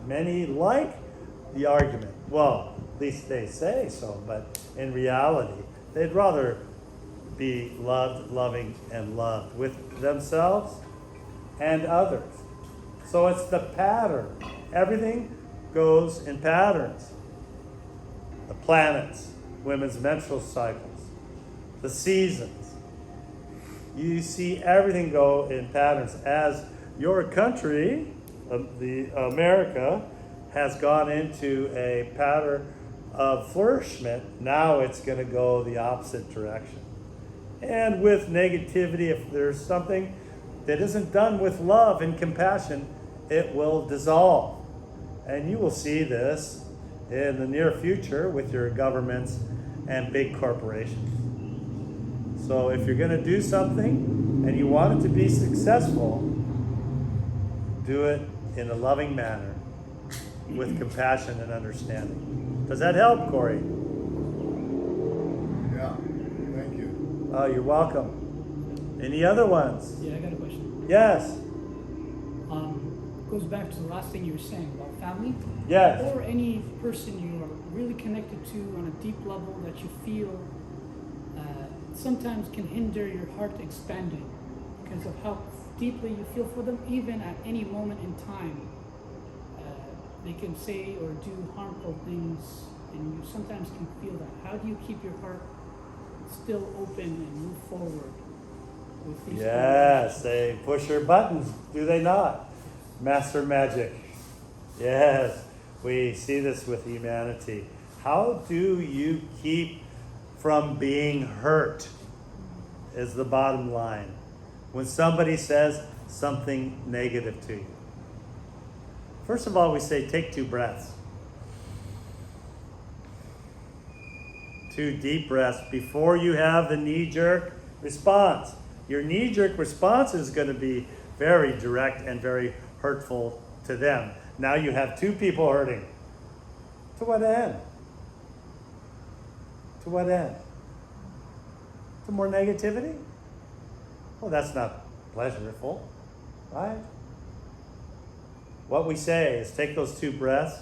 Many like the argument. Well, at least they say so, but in reality, they'd rather be loved, loving, and loved with themselves and others. So it's the pattern. Everything goes in patterns. The planets, women's menstrual cycles, the seasons. You see everything go in patterns. As your country, the America, has gone into a pattern of flourishment, now it's going to go the opposite direction. And with negativity, if there's something that isn't done with love and compassion, it will dissolve. And you will see this in the near future with your governments and big corporations. So if you're going to do something and you want it to be successful, do it in a loving manner with compassion and understanding. Does that help, Corey? Yeah, thank you. Oh, you're welcome. Any other ones? Yeah, I got a question. Yes. Goes back to the last thing you were saying about family. Yes. Or any person you are really connected to on a deep level that you feel sometimes can hinder your heart expanding because of how deeply you feel for them, even at any moment in time. They can say or do harmful things, and you sometimes can feel that. How do you keep your heart still open and move forward with these? Yes, they push your buttons, do they not? Master magic. Yes, we see this with humanity. How do you keep from being hurt is the bottom line. When somebody says something negative to you. First of all, we say take 2 breaths. 2 deep breaths before you have the knee-jerk response. Your knee-jerk response is going to be very direct and very hurtful to them. Now you have 2 people hurting. To what end? To what end? To more negativity? Well, that's not pleasurable, right? What we say is take those 2 breaths.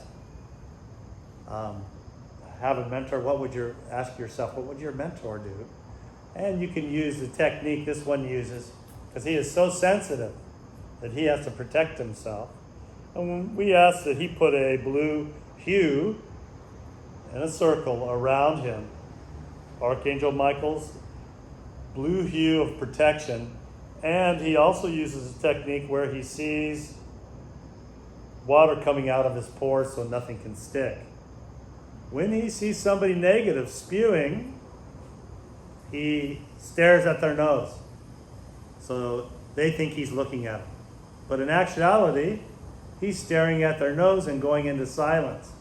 Have a mentor. Ask yourself, what would your mentor do? And you can use the technique this one uses, because he is so sensitive that he has to protect himself. And when we ask that he put a blue hue in a circle around him, Archangel Michael's blue hue of protection, and he also uses a technique where he sees water coming out of his pores so nothing can stick. When he sees somebody negative spewing, he stares at their nose. So they think he's looking at them. But in actuality, he's staring at their nose and going into silence.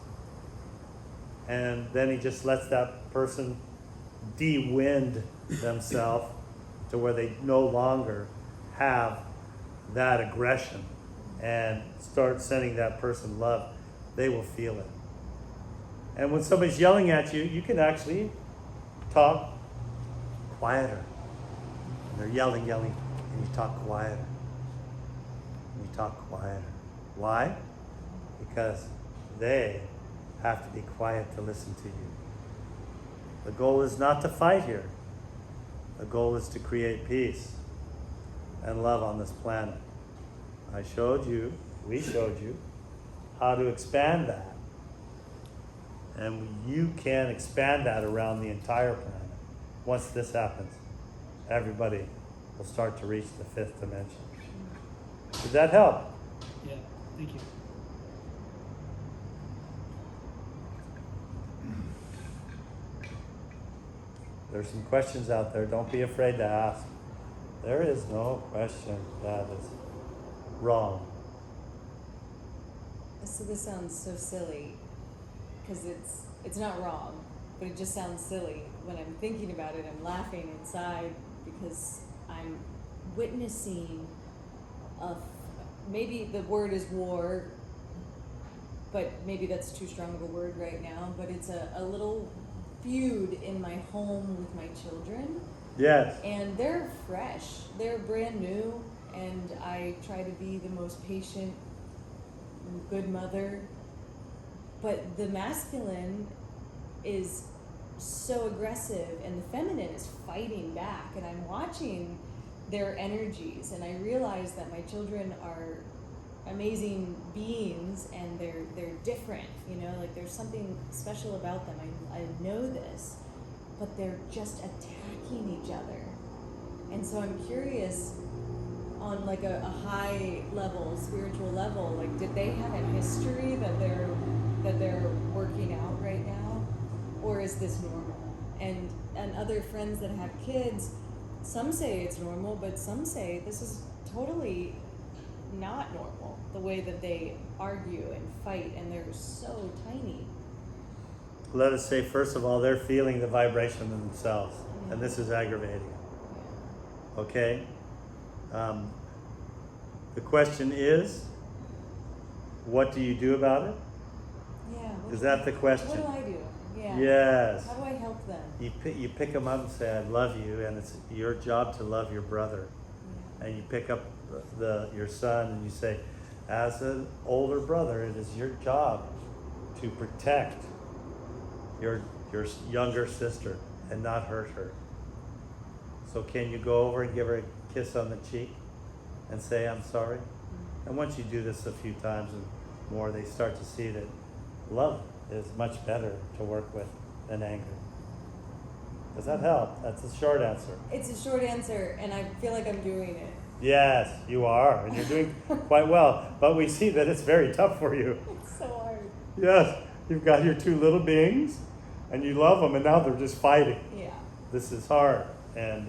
And then he just lets that person de-wind themselves to where they no longer have that aggression and start sending that person love. They will feel it. And when somebody's yelling at you, you can actually talk quieter. And they're yelling, and you talk quieter. And you talk quieter. Why? Because they have to be quiet to listen to you. The goal is not to fight here. The goal is to create peace and love on this planet. We showed you how to expand that. And you can expand that around the entire planet. Once this happens, everybody will start to reach the 5th dimension. Did that help? Yeah, thank you. There's some questions out there. Don't be afraid to ask. There is no question that is wrong. So this sounds so silly, because it's not wrong, but it just sounds silly. When I'm thinking about it, I'm laughing inside because I'm witnessing maybe the word is war, but maybe that's too strong of a word right now, but it's a little feud in my home with my children. Yes. And they're fresh, they're brand new, and I try to be the most patient good mother. But the masculine is so aggressive and the feminine is fighting back, and I'm watching their energies, and I realize that my children are amazing beings and they're different, you know, like there's something special about them. I know this, but they're just attacking each other. And so I'm curious, on like a high level, spiritual level, like did they have a history that they're working out right now, or is this normal? And other friends that have kids, some say it's normal, but some say this is totally not normal, the way that they argue and fight, and they're so tiny. Let us say, first of all, they're feeling the vibration in themselves, and this is aggravating. Okay? The question is, what do you do about it? Yeah. Is that the question? What do I do? Yeah. Yes. How do I help them? You pick them up and say, I love you, and it's your job to love your brother. Yeah. And you pick up your son and you say, as an older brother, it is your job to protect your younger sister and not hurt her. So can you go over and give her a kiss on the cheek and say, I'm sorry? And once you do this a few times and more, they start to see that love is much better to work with than anger. Does that help? That's a short answer. It's a short answer, and I feel like I'm doing it. Yes, you are, and you're doing quite well. But we see that it's very tough for you. It's so hard. Yes, you've got your two little beings, and you love them, and now they're just fighting. Yeah. This is hard, and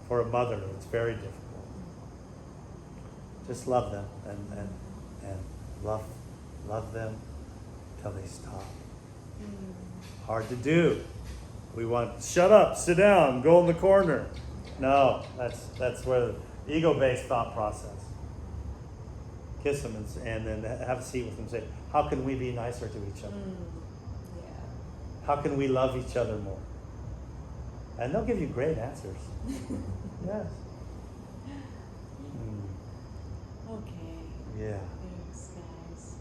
for a mother, it's very difficult. Just love them, and love them till they stop. Hard to do. We want, shut up, sit down, go in the corner. No, that's where the ego-based thought process. Kiss them and then have a seat with them and say, how can we be nicer to each other? Yeah. How can we love each other more? And they'll give you great answers. Yes. Okay. Yeah. Thanks, guys.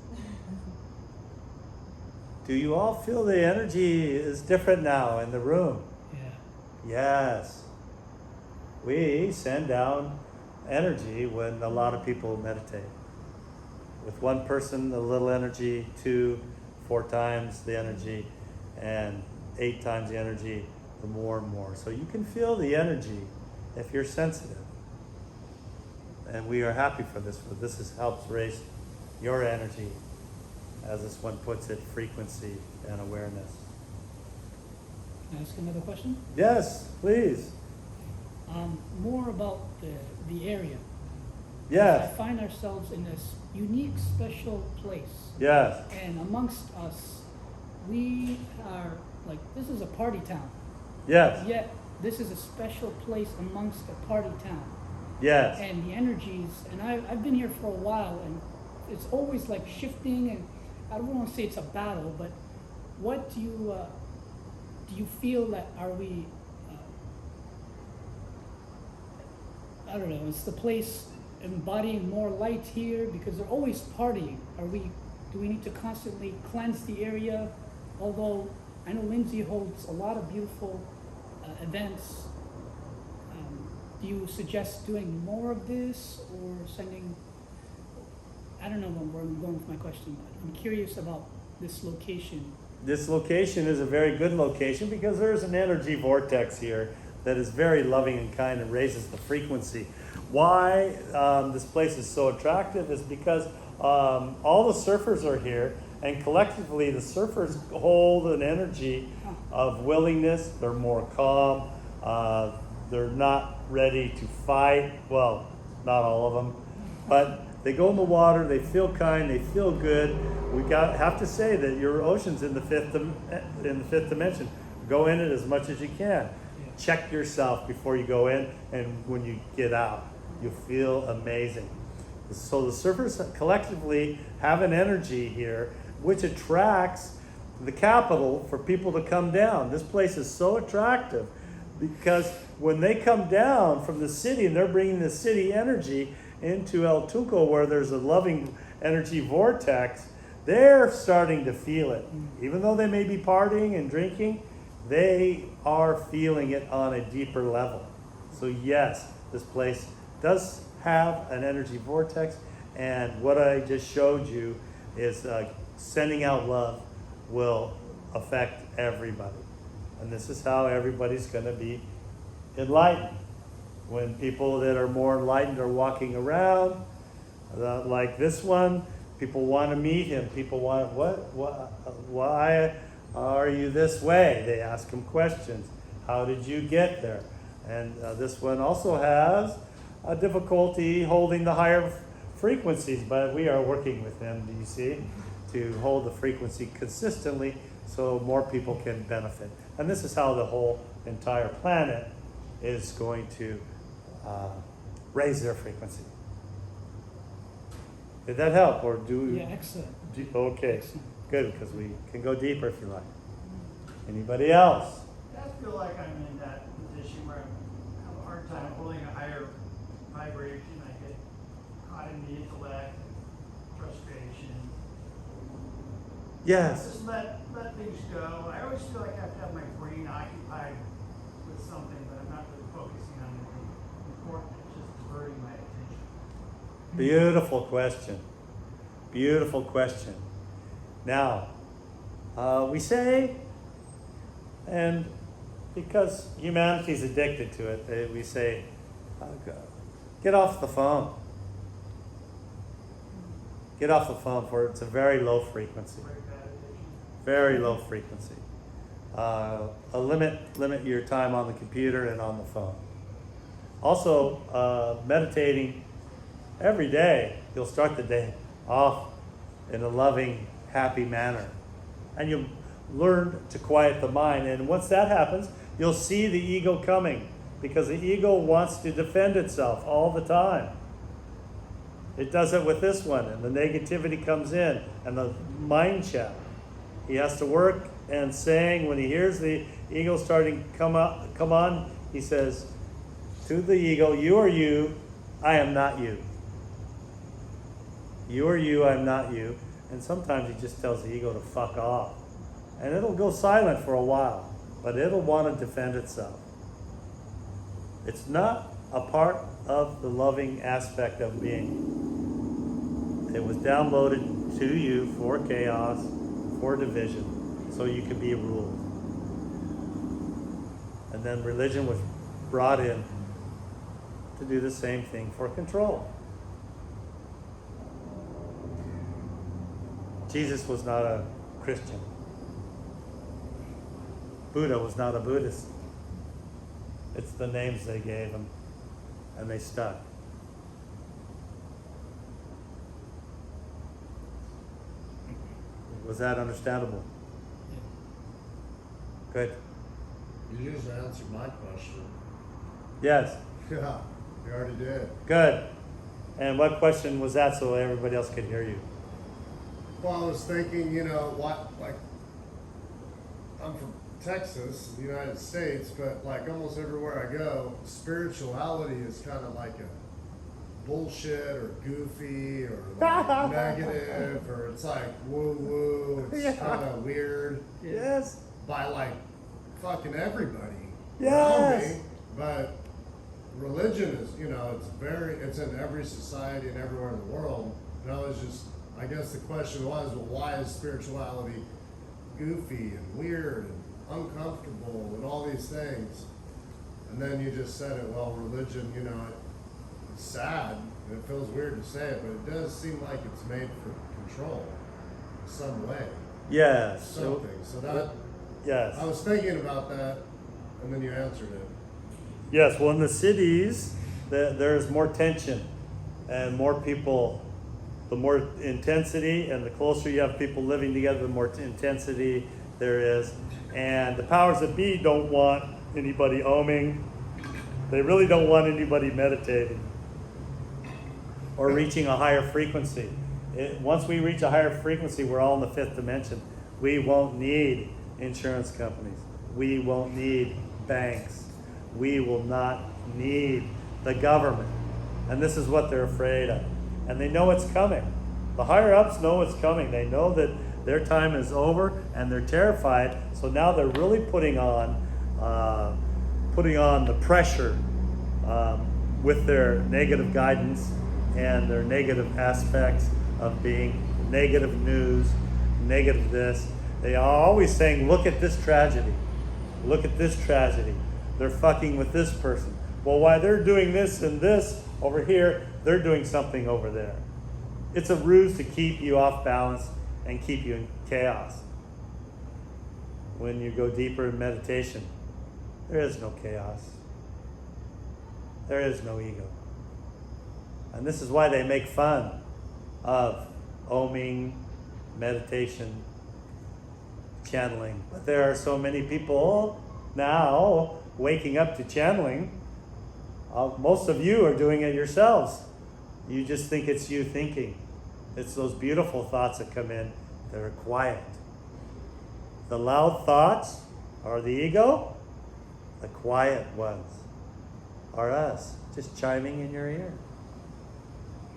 Do you all feel the energy is different now in the room? Yeah. Yes. We send down energy when a lot of people meditate. With one person, a little energy, 2, 4 times the energy, and 8 times the energy, the more and more. So you can feel the energy if you're sensitive. And we are happy for this. This helps raise your energy, as this one puts it, frequency and awareness. Can I ask another question? Yes, please. More about the area. I Yes, find ourselves in this unique, special place. yes, And amongst us, we are like, this is a party town. yes, Yet, this is a special place amongst a party town. yes. And the energies, and I've been here for a while, and it's always like shifting, and I don't want to say it's a battle, but what do you feel that are we, I don't know, is the place embodying more light here because they're always partying? Do we need to constantly cleanse the area? Although I know Lindsay holds a lot of beautiful events. Do you suggest doing more of this or sending, I don't know where I'm going with my question, but I'm curious about this location. This location is a very good location because there's an energy vortex here that is very loving and kind and raises the frequency. Why this place is so attractive is because all the surfers are here, and collectively the surfers hold an energy of willingness. They're more calm. They're not ready to fight. Well, not all of them, but they go in the water. They feel kind. They feel good. Have to say that your ocean's in the fifth dimension. Go in it as much as you can. Check yourself before you go in, and when you get out, you feel amazing. So the surfers collectively have an energy here which attracts the capital for people to come down. This place is so attractive because when they come down from the city and they're bringing the city energy into El Tunco, where there's a loving energy vortex, they're starting to feel it. Even though they may be partying and drinking, they are feeling it on a deeper level. So yes, this place does have an energy vortex, and what I just showed you is sending out love will affect everybody. And this is how everybody's going to be enlightened. When people that are more enlightened are walking around, like this one, people want to meet him. People want, why are you this way? They ask him questions. How did you get there? And this one also has a difficulty holding the higher frequencies, but we are working with him, do you see, to hold the frequency consistently so more people can benefit. And this is how the whole entire planet is going to raise their frequency. Did that help, or do? Yeah, excellent. Okay, Excellent. good, because we can go deeper if you like. Anybody else? I feel like I'm in that position where I have a hard time holding a higher vibration. I get caught in the intellect, frustration. Yes. Just let things go. I always feel like I have to have my brain occupied with something, but I'm not really focusing on anything important. It's just diverting my attention. Beautiful question. Beautiful question. Now, we say, and because humanity's addicted to it, we say, get off the phone. Get off the phone, for it's a very low frequency. Very bad addiction. Very low frequency. Limit your time on the computer and on the phone. Also, meditating every day, you'll start the day off in a loving, happy manner. And you'll learn to quiet the mind. And once that happens, you'll see the ego coming, because the ego wants to defend itself all the time. It does it with this one, and the negativity comes in, and the mind chat. He has to work and saying, when he hears the ego starting to come on, he says to the ego, you are you, I am not you. You are you, I am not you. And sometimes he just tells the ego to fuck off. And it'll go silent for a while, but it'll want to defend itself. It's not a part of the loving aspect of being. It was downloaded to you for chaos, for division, so you could be ruled. And then religion was brought in to do the same thing for control. Jesus was not a Christian. Buddha was not a Buddhist. It's the names they gave him, and they stuck. Was that understandable? Good. You just answered my question. Yes. Yeah, you already did. Good. And what question was that, so everybody else could hear you? Well, I was thinking, like, I'm from Texas, the United States, but like almost everywhere I go, spirituality is kind of like a bullshit or goofy or like negative, or it's like woo woo, it's kind of weird Yes. by like fucking everybody Yes. around me. But religion is, it's in every society and everywhere in the world. And I guess the question was, well, why is spirituality goofy and weird and uncomfortable and all these things? And then you just said it, well, religion, it's sad and it feels weird to say it, but it does seem like it's made for control in some way. Yes. Something. So that, Yes. I was thinking about that, and then you answered it. Yes, well, in the cities, there's more tension and more people. The more intensity, and the closer you have people living together, the more intensity there is. And the powers that be don't want anybody oming. They really don't want anybody meditating or reaching a higher frequency. Once we reach a higher frequency, we're all in the fifth dimension. We won't need insurance companies. We won't need banks. We will not need the government. And this is what they're afraid of. And they know it's coming. The higher ups know what's coming. They know that their time is over, and they're terrified. So now they're really putting on the pressure with their negative guidance and their negative aspects of being negative news, negative this. They are always saying, look at this tragedy. Look at this tragedy. They're fucking with this person. Well, while they're doing this and this over here, they're doing something over there. It's a ruse to keep you off balance and keep you in chaos. When you go deeper in meditation, there is no chaos. There is no ego. And this is why they make fun of oming, meditation, channeling. But there are so many people now waking up to channeling. Most of you are doing it yourselves. You just think it's you thinking. It's those beautiful thoughts that come in that are quiet. The loud thoughts are the ego. The quiet ones are us, just chiming in your ear.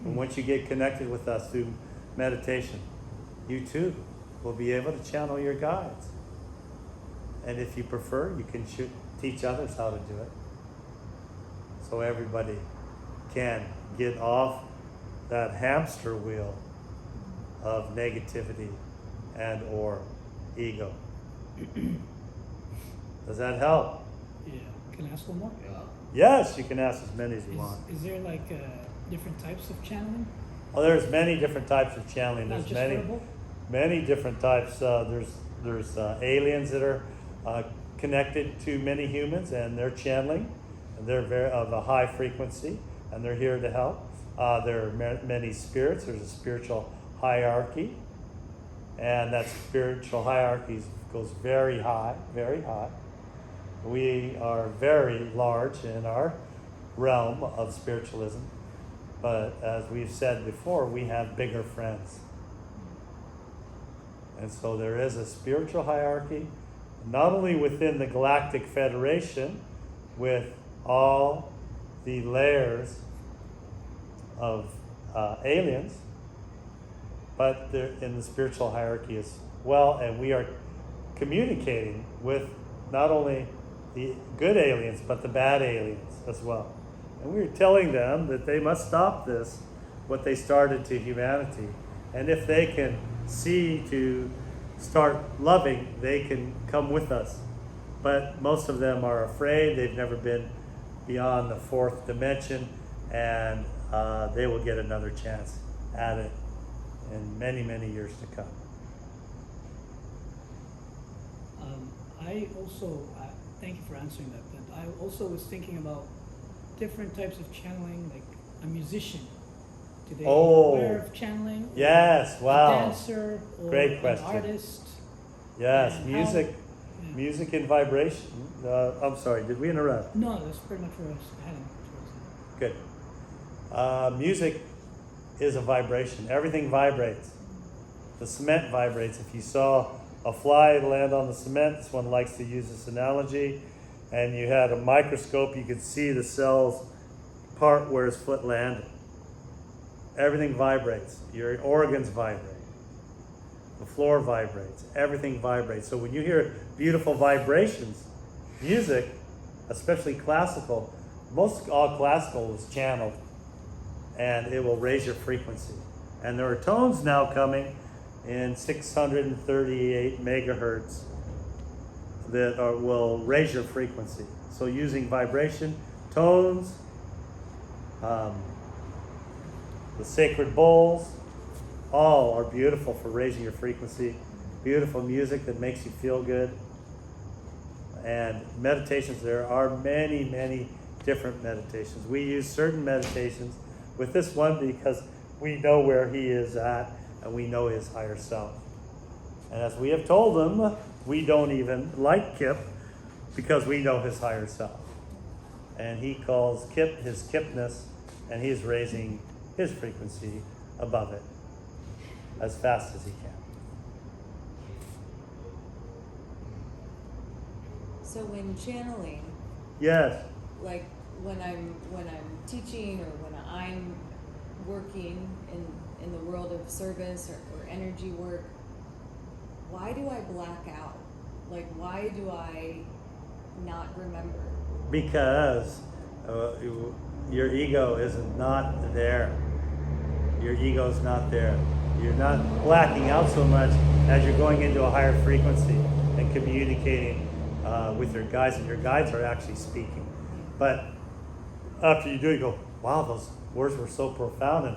And once you get connected with us through meditation, you too will be able to channel your guides. And if you prefer, you can teach others how to do it. So everybody can get off that hamster wheel of negativity and or ego. Does that help? Yeah. Can I ask one more? Yes, you can ask as many as you want. Is there like different types of channeling? Well, there's many different types of channeling. Not There's just many, verbal? many different types. There's aliens that are connected to many humans, and they're channeling, and they're very of a high frequency, and they're here to help. There are many spirits. There's a spiritual hierarchy, and that spiritual hierarchy goes very high, very high. We are very large in our realm of spiritualism, but as we've said before, we have bigger friends. And so there is a spiritual hierarchy, not only within the Galactic Federation, with all the layers of aliens, but in the spiritual hierarchy as well, and we are communicating with not only the good aliens, but the bad aliens as well. And we're telling them that they must stop this, what they started to humanity. And if they can see to start loving, they can come with us. But most of them are afraid. They've never been beyond the fourth dimension, and they will get another chance at it in many, many years to come. I also, thank you for answering that, but I also was thinking about different types of channeling, like a musician. Do they aware of channeling? Yes, wow. A dancer or Great question. an artist? Yes, And music, yeah. music and vibration. I'm sorry, did we interrupt? No, that's pretty much what I was heading towards. Good. Music is a vibration. Everything vibrates. The cement vibrates. If you saw a fly land on the cement, this one likes to use this analogy, and you had a microscope, you could see the cells part where his foot landed. Everything vibrates. Your organs vibrate. The floor vibrates. Everything vibrates. So when you hear beautiful vibrations, music, especially classical, most all classical is channeled, and it will raise your frequency. And there are tones now coming in 638 megahertz that will raise your frequency. So using vibration, tones, the sacred bowls, all are beautiful for raising your frequency. Beautiful music that makes you feel good. And meditations, there are many, many different meditations. We use certain meditations with this one because we know where he is at and we know his higher self. And as we have told him, we don't even like Kip because we know his higher self. And he calls Kip his Kipness, and he's raising his frequency above it as fast as he can. So when channeling, Yes. like when I'm teaching or when I'm working in the world of service or energy work, why do I black out? Like, why do I not remember? Because your ego is not there. Your ego's not there. You're not blacking out so much as you're going into a higher frequency and communicating with your guides, and your guides are actually speaking. But after you do, you go, wow, those words were so profound, and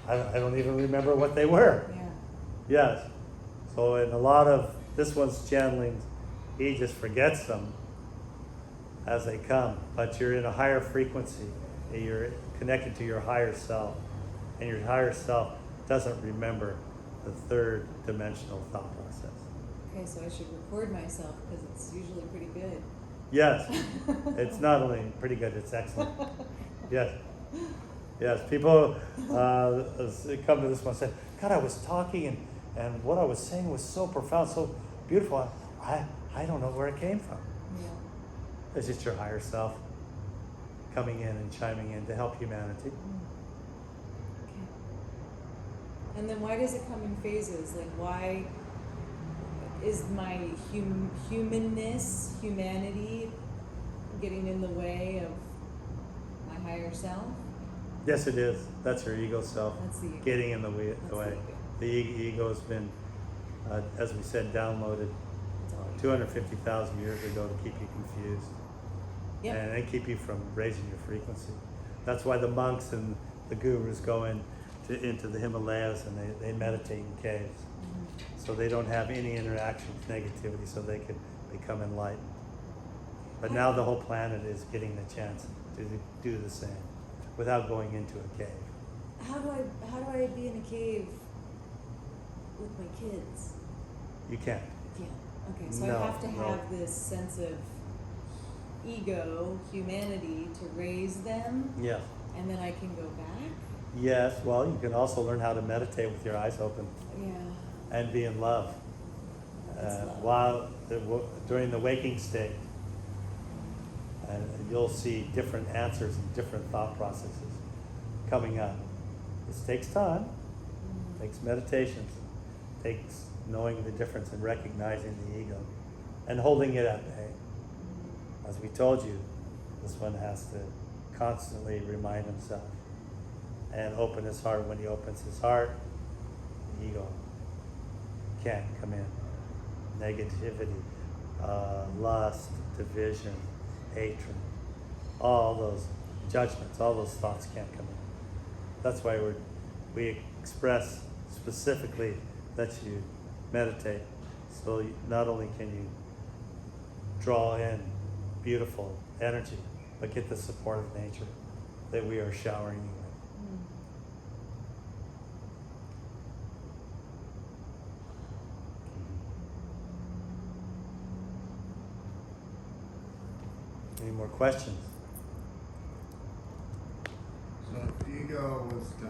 I don't even remember what they were. Yeah. Yes. So in a lot of this one's channelings, he just forgets them as they come. But you're in a higher frequency. And you're connected to your higher self. And your higher self doesn't remember the third dimensional thought process. Okay, so I should record myself because it's usually pretty good. Yes. It's not only pretty good, it's excellent. Yes. Yes. People come to this one and say, God, I was talking and what I was saying was so profound, so beautiful. I don't know where it came from. Yeah. It's just your higher self coming in and chiming in to help humanity. Okay. And then why does it come in phases? Like, why is my humanness, humanity, getting in the way of my higher self? Yes, it is. That's your ego self That's the ego. getting in the way. That's the ego. The ego has been, as we said, downloaded That's all. 250,000 years ago to keep you confused. Yep. And keep you from raising your frequency. That's why the monks and the gurus go into the Himalayas and they meditate in caves. Mhm. So they don't have any interaction with negativity, so they can become enlightened. But now the whole planet is getting the chance to do the same without going into a cave. How do I be in a cave with my kids? You can't. Yeah. Okay, so No, I have to no. have this sense of ego, humanity to raise them, Yes. and then I can go back. Yes. Well, you can also learn how to meditate with your eyes open Yeah. and be in love. That's love. While during the waking state, and you'll see different answers and different thought processes coming up. This takes time, takes meditations, takes knowing the difference and recognizing the ego and holding it at bay. As we told you, this one has to constantly remind himself and open his heart. When he opens his heart, the ego can't come in. Negativity, lust, division, hatred, all those judgments, all those thoughts can't come in. That's why we express specifically that you meditate. So not only can you draw in beautiful energy, but get the support of nature that we are showering you with. Any more questions? So if ego was